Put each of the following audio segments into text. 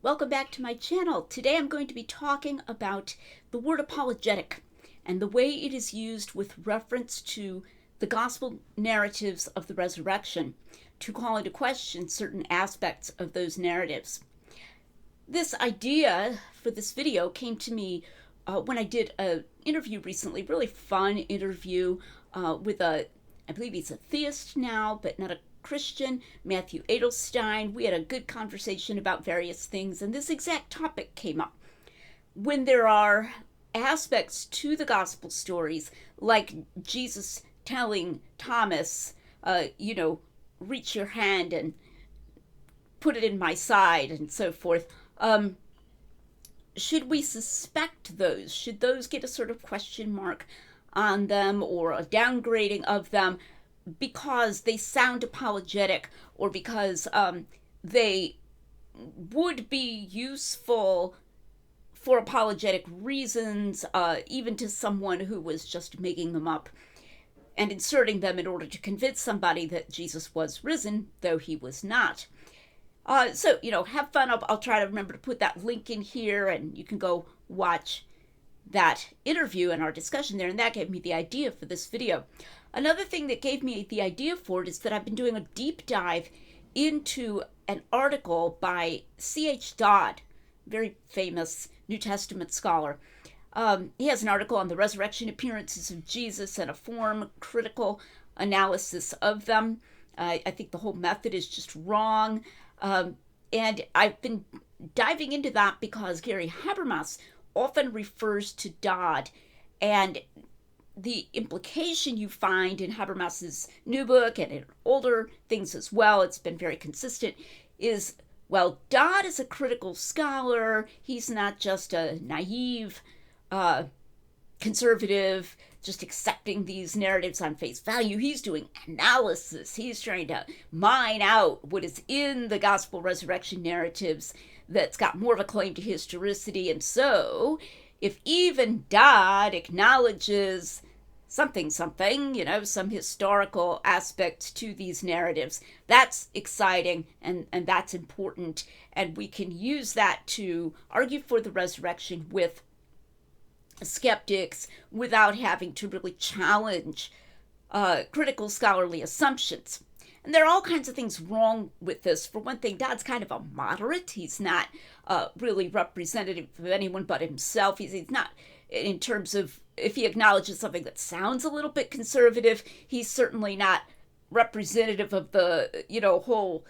Welcome back to my channel. Today I'm going to be talking about the word apologetic and the way it is used with reference to the gospel narratives of the resurrection to call into question certain aspects of those narratives. This idea for this video came to me when I did an interview recently, really fun interview with I believe he's a theist now, but not a Christian, Matthew Adelstein. We had a good conversation about various things, and this exact topic came up. When there are aspects to the gospel stories, like Jesus telling Thomas, reach your hand and put it in my side, and so forth, should we suspect those? Should those get a sort of question mark on them or a downgrading of them because they sound apologetic or because they would be useful for apologetic reasons, even to someone who was just making them up and inserting them in order to convince somebody that Jesus was risen, though he was not. So, have fun. I'll try to remember to put that link in here, and you can go watch that interview and our discussion there, and that gave me the idea for this video. Another thing that gave me the idea for it is that I've been doing a deep dive into an article by C.H. Dodd, very famous New Testament scholar. He has an article on the resurrection appearances of Jesus and a form critical analysis of them. I think the whole method is just wrong. And I've been diving into that because Gary Habermas often refers to Dodd, and the implication you find in Habermas's new book and in older things as well, it's been very consistent, is, well, Dodd is a critical scholar. He's not just a naive conservative just accepting these narratives on face value. He's doing analysis. He's trying to mine out what is in the gospel resurrection narratives that's got more of a claim to historicity. And so if even Dodd acknowledges something, some historical aspects to these narratives, that's exciting and that's important. And we can use that to argue for the resurrection with skeptics without having to really challenge critical scholarly assumptions. And there are all kinds of things wrong with this. For one thing, Dodd's kind of a moderate. He's not really representative of anyone but himself. He's not, in terms of, if he acknowledges something that sounds a little bit conservative, he's certainly not representative of the, whole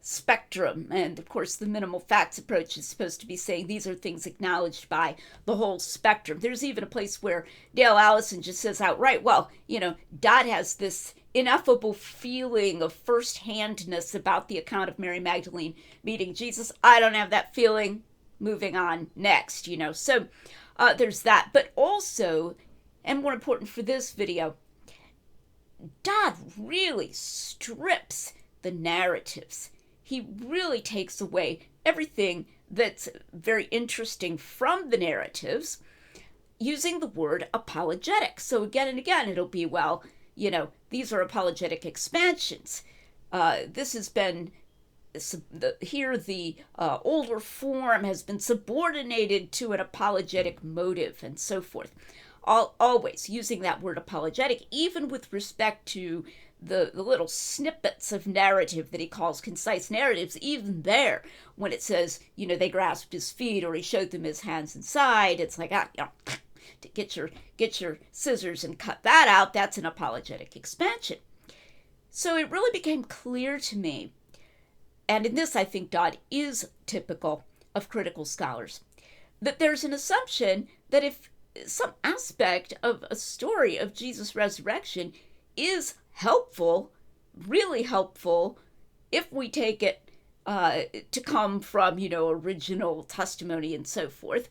spectrum. And of course, the minimal facts approach is supposed to be saying these are things acknowledged by the whole spectrum. There's even a place where Dale Allison just says outright, well, Dodd has this ineffable feeling of first-handness about the account of Mary Magdalene meeting Jesus. I don't have that feeling. Moving on next, So there's that. But also, and more important for this video, Dodd really strips the narratives. He really takes away everything that's very interesting from the narratives using the word apologetic. So again and again, it'll be, well, these are apologetic expansions. This has been, the older form has been subordinated to an apologetic motive and so forth. Always using that word apologetic, even with respect to the little snippets of narrative that he calls concise narratives, even there, when it says, they grasped his feet or he showed them his hands and side, it's like, to get your scissors and cut that out, that's an apologetic expansion. So it really became clear to me, and in this I think Dodd is typical of critical scholars, that there's an assumption that if some aspect of a story of Jesus' resurrection is helpful, really helpful, if we take it to come from, original testimony and so forth,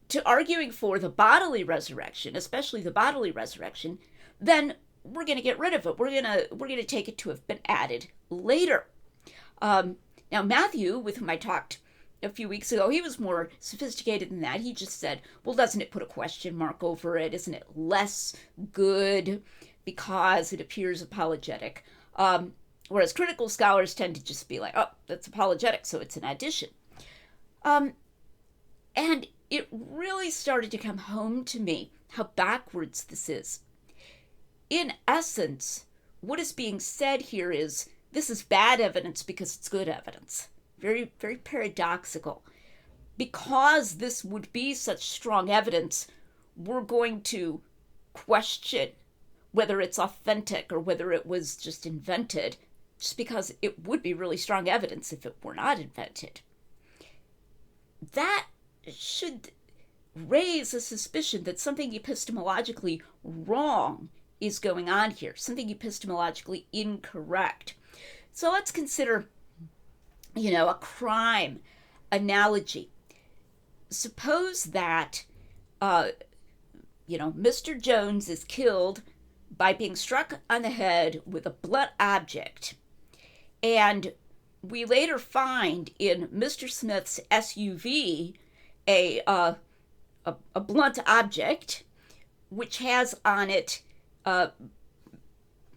to arguing for the bodily resurrection, especially the bodily resurrection, then we're going to get rid of it. We're going to take it to have been added later. Now, Matthew, with whom I talked a few weeks ago, he was more sophisticated than that. He just said, well, doesn't it put a question mark over it? Isn't it less good because it appears apologetic? Whereas critical scholars tend to just be like, oh, that's apologetic, so it's an addition. And it really started to come home to me how backwards this is. In essence, what is being said here is this is bad evidence because it's good evidence. Very, very paradoxical. Because this would be such strong evidence, we're going to question whether it's authentic or whether it was just invented, just because it would be really strong evidence if it were not invented. That should raise a suspicion that something epistemologically wrong is going on here, something epistemologically incorrect. So let's consider, a crime analogy. Suppose that, Mr. Jones is killed by being struck on the head with a blunt object. And we later find in Mr. Smith's SUV a blunt object which has on it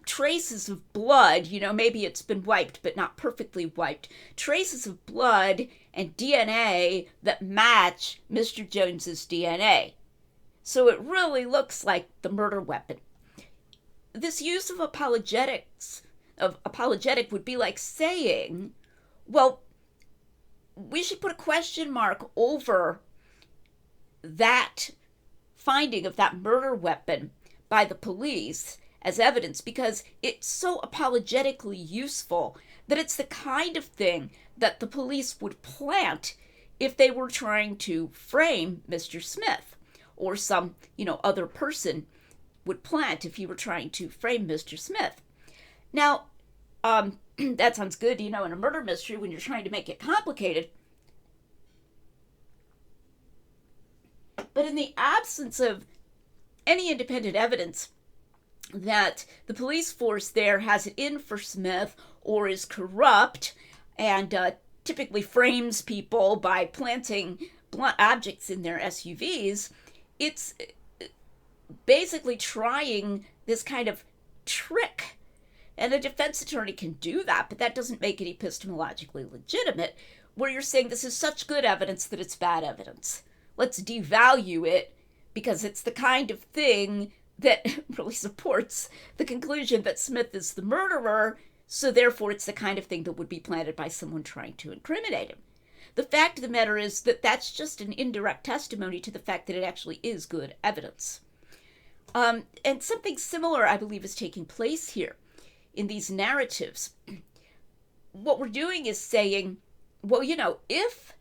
traces of blood. Maybe it's been wiped but not perfectly wiped. Traces of blood and DNA that match Mr. Jones's DNA. So it really looks like the murder weapon. This use of apologetic would be like saying, well, we should put a question mark over that finding of that murder weapon by the police as evidence because it's so apologetically useful that it's the kind of thing that the police would plant if they were trying to frame Mr. Smith, or some, other person would plant if you were trying to frame Mr. Smith. Now, that sounds good, in a murder mystery when you're trying to make it complicated. But in the absence of any independent evidence that the police force there has it in for Smith or is corrupt and typically frames people by planting blunt objects in their SUVs, it's basically trying this kind of trick. And a defense attorney can do that, but that doesn't make it epistemologically legitimate, where you're saying this is such good evidence that it's bad evidence. Let's devalue it because it's the kind of thing that really supports the conclusion that Smith is the murderer, so therefore it's the kind of thing that would be planted by someone trying to incriminate him. The fact of the matter is that that's just an indirect testimony to the fact that it actually is good evidence. And something similar, I believe, is taking place here in these narratives. What we're doing is saying, well, if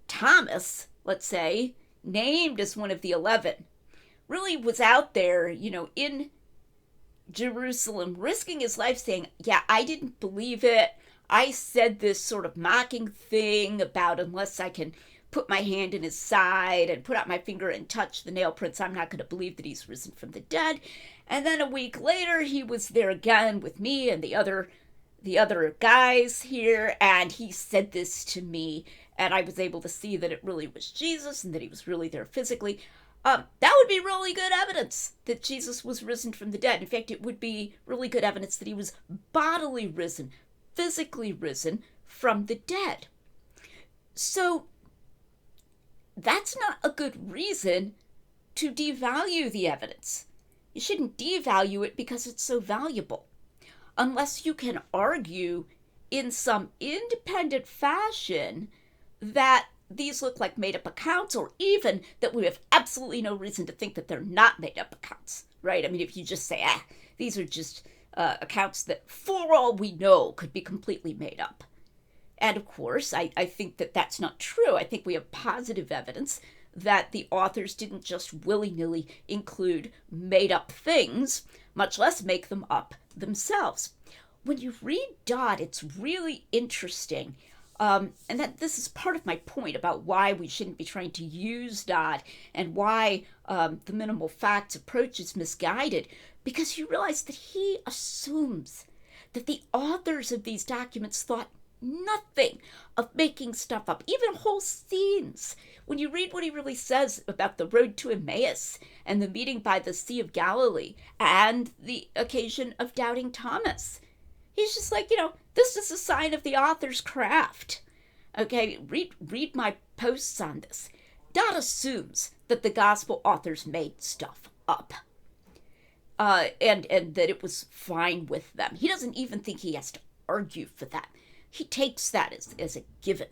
Thomas, let's say, named as one of the 11, really was out there, in Jerusalem, risking his life, saying, yeah, I didn't believe it. I said this sort of mocking thing about unless I can put my hand in his side and put out my finger and touch the nail prints, I'm not going to believe that he's risen from the dead. And then a week later, he was there again with me and the other guys here, and he said this to me, and I was able to see that it really was Jesus and that he was really there physically. That would be really good evidence that Jesus was risen from the dead. In fact, it would be really good evidence that he was bodily risen, physically risen from the dead. So that's not a good reason to devalue the evidence. You shouldn't devalue it because it's so valuable, unless you can argue in some independent fashion that these look like made-up accounts, or even that we have absolutely no reason to think that they're not made-up accounts, right? I mean, if you just say, these are just accounts that, for all we know, could be completely made up. And of course, I think that that's not true. I think we have positive evidence that the authors didn't just willy-nilly include made-up things, much less make them up themselves. When you read Dodd, it's really interesting. And that this is part of my point about why we shouldn't be trying to use Dodd and why the minimal facts approach is misguided, because you realize that he assumes that the authors of these documents thought nothing of making stuff up, even whole scenes. When you read what he really says about the road to Emmaus and the meeting by the Sea of Galilee and the occasion of doubting Thomas, He's just like, this is a sign of the author's craft. Okay, read my posts on this. Dodd assumes that the gospel authors made stuff up. And that it was fine with them. He doesn't even think he has to argue for that. He takes that as a given.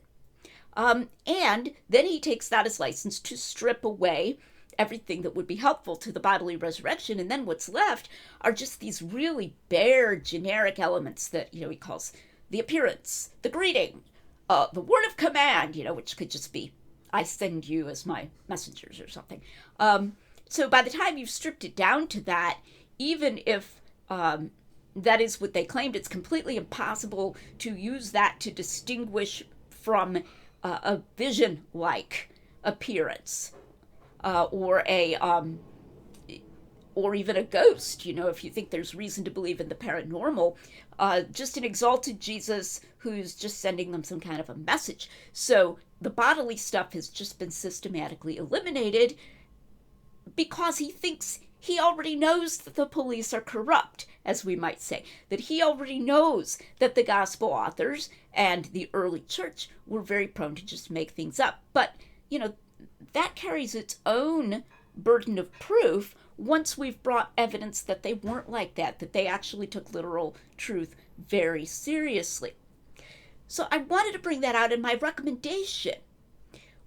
And then he takes that as license to strip away everything that would be helpful to the bodily resurrection, and then what's left are just these really bare, generic elements that, he calls the appearance, the greeting, the word of command, which could just be, I send you as my messengers or something. So by the time you've stripped it down to that, even if that is what they claimed, it's completely impossible to use that to distinguish from a vision-like appearance, or even a ghost. If you think there's reason to believe in the paranormal, just an exalted Jesus who's just sending them some kind of a message. So the bodily stuff has just been systematically eliminated because he thinks he already knows that the police are corrupt, as we might say, that he already knows that the gospel authors and the early church were very prone to just make things up. But, that carries its own burden of proof once we've brought evidence that they weren't like that they actually took literal truth very seriously. So I wanted to bring that out in my recommendation.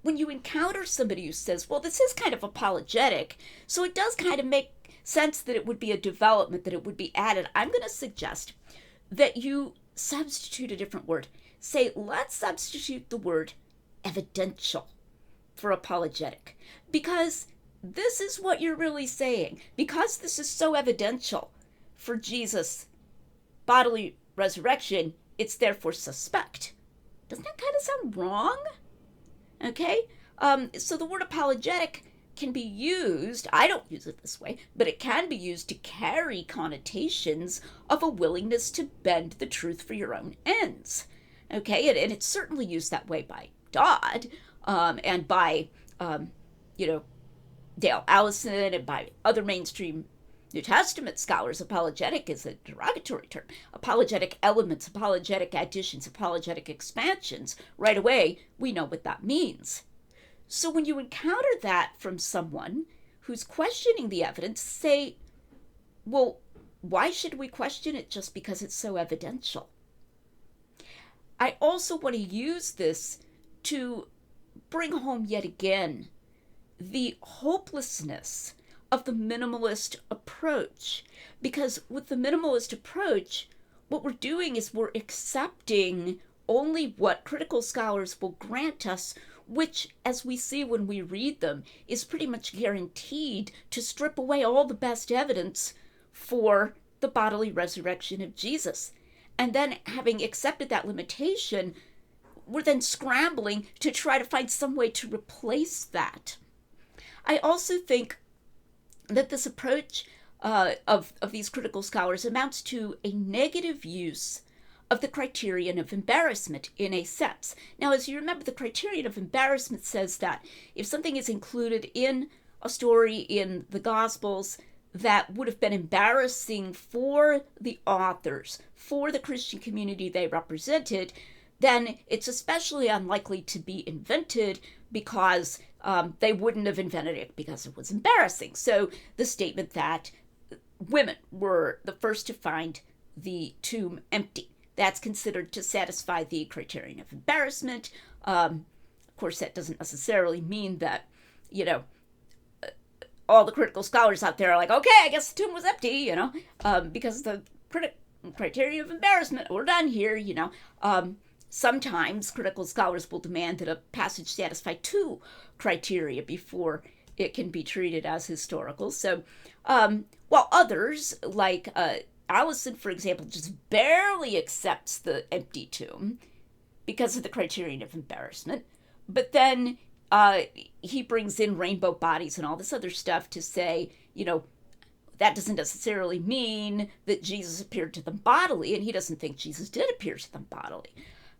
When you encounter somebody who says, well, this is kind of apologetic, so it does kind of make sense that it would be a development, that it would be added, I'm going to suggest that you substitute a different word. Say, let's substitute the word evidential for apologetic, because this is what you're really saying. Because this is so evidential for Jesus' bodily resurrection, it's therefore suspect. Doesn't that kind of sound wrong? Okay? So the word apologetic can be used, I don't use it this way, but it can be used to carry connotations of a willingness to bend the truth for your own ends. Okay? And it's certainly used that way by Dodd, and by, Dale Allison, and by other mainstream New Testament scholars. Apologetic is a derogatory term. Apologetic elements, apologetic additions, apologetic expansions. Right away, we know what that means. So when you encounter that from someone who's questioning the evidence, say, well, why should we question it just because it's so evidential? I also want to use this to bring home yet again the hopelessness of the minimalist approach. Because with the minimalist approach, what we're doing is we're accepting only what critical scholars will grant us, which, as we see when we read them, is pretty much guaranteed to strip away all the best evidence for the bodily resurrection of Jesus. And then, having accepted that limitation, we're then scrambling to try to find some way to replace that. I also think that this approach of these critical scholars amounts to a negative use of the criterion of embarrassment in a sense. Now, as you remember, the criterion of embarrassment says that if something is included in a story in the Gospels that would have been embarrassing for the authors, for the Christian community they represented, then it's especially unlikely to be invented because they wouldn't have invented it because it was embarrassing. So the statement that women were the first to find the tomb empty, that's considered to satisfy the criterion of embarrassment. Of course, that doesn't necessarily mean that, all the critical scholars out there are like, okay, I guess the tomb was empty, because the criteria of embarrassment, we're done here, Sometimes critical scholars will demand that a passage satisfy two criteria before it can be treated as historical. So, while others, like Allison, for example, just barely accepts the empty tomb because of the criterion of embarrassment, but then he brings in rainbow bodies and all this other stuff to say, that doesn't necessarily mean that Jesus appeared to them bodily, and he doesn't think Jesus did appear to them bodily.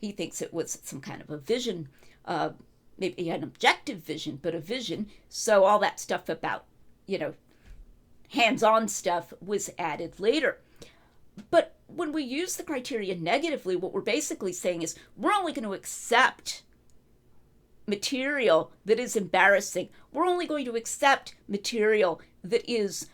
He thinks it was some kind of a vision, maybe an objective vision, but a vision. So all that stuff about, hands-on stuff was added later. But when we use the criteria negatively, what we're basically saying is we're only going to accept material that is embarrassing. We're only going to accept material that is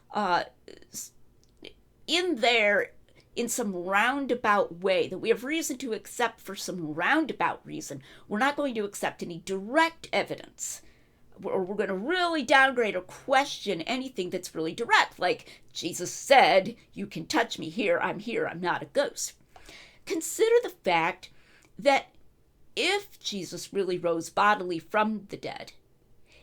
in there in some roundabout way, that we have reason to accept for some roundabout reason. We're not going to accept any direct evidence, or we're going to really downgrade or question anything that's really direct, like Jesus said, you can touch me here, I'm not a ghost. Consider the fact that if Jesus really rose bodily from the dead,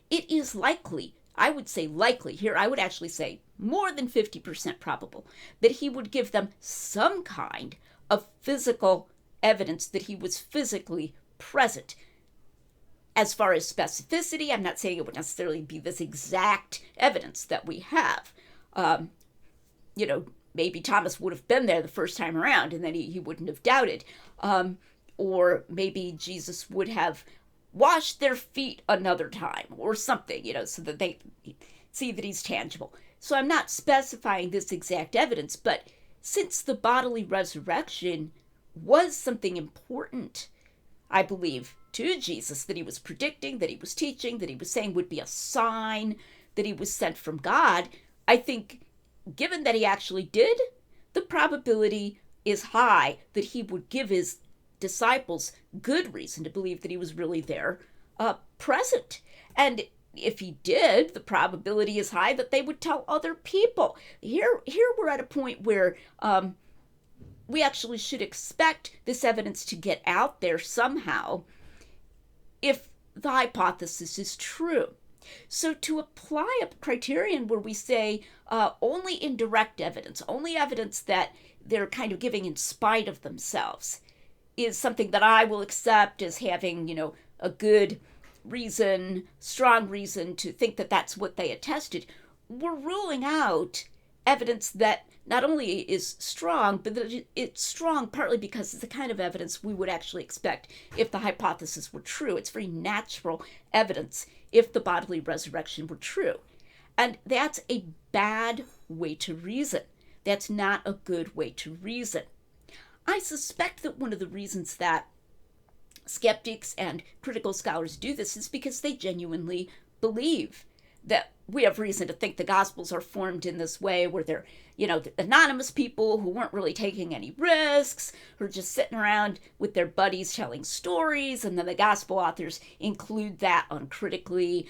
it is likely, I would say likely, here I would actually say more than 50% probable, that he would give them some kind of physical evidence that he was physically present. As far as specificity, I'm not saying it would necessarily be this exact evidence that we have. Maybe Thomas would have been there the first time around and then he wouldn't have doubted. Or maybe Jesus would have washed their feet another time or something, so that they see that he's tangible. So I'm not specifying this exact evidence, but since the bodily resurrection was something important, I believe, to Jesus, that he was predicting, that he was teaching, that he was saying would be a sign that he was sent from God, I think, given that he actually did, the probability is high that he would give his disciples good reason to believe that he was really there, present. And if he did, the probability is high that they would tell other people. Here we're at a point where we actually should expect this evidence to get out there somehow if the hypothesis is true. So to apply a criterion where we say only indirect evidence, only evidence that they're kind of giving in spite of themselves, is something that I will accept as having, a good reason, strong reason to think that that's what they attested. We're ruling out evidence that not only is strong, but that it's strong partly because it's the kind of evidence we would actually expect if the hypothesis were true. It's very natural evidence if the bodily resurrection were true. And that's a bad way to reason. That's not a good way to reason. I suspect that one of the reasons that skeptics and critical scholars do this is because they genuinely believe that we have reason to think the Gospels are formed in this way, where they're, the anonymous people who weren't really taking any risks, who are just sitting around with their buddies telling stories, and then the Gospel authors include that uncritically,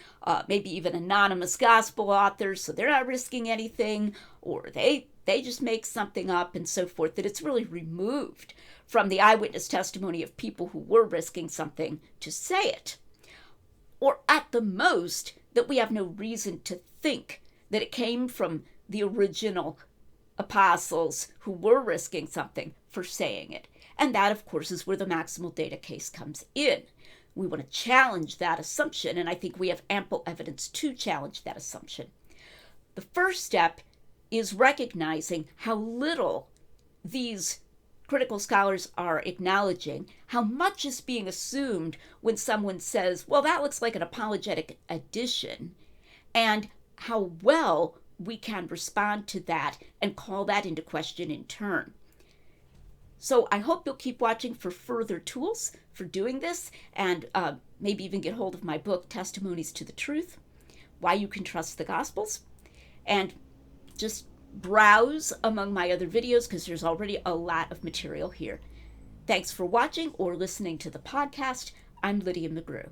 maybe even anonymous Gospel authors, so they're not risking anything, or they just make something up and so forth, that it's really removed from the eyewitness testimony of people who were risking something to say it. Or at the most, that we have no reason to think that it came from the original apostles who were risking something for saying it. And that, of course, is where the maximal data case comes in. We want to challenge that assumption, and I think we have ample evidence to challenge that assumption. The first step is recognizing how little these critical scholars are acknowledging, how much is being assumed when someone says, well, that looks like an apologetic addition, and how well we can respond to that and call that into question in turn. So I hope you'll keep watching for further tools for doing this, and maybe even get hold of my book, Testimonies to the Truth, Why You Can Trust the Gospels, and just browse among my other videos because there's already a lot of material here. Thanks for watching or listening to the podcast. I'm Lydia McGrew.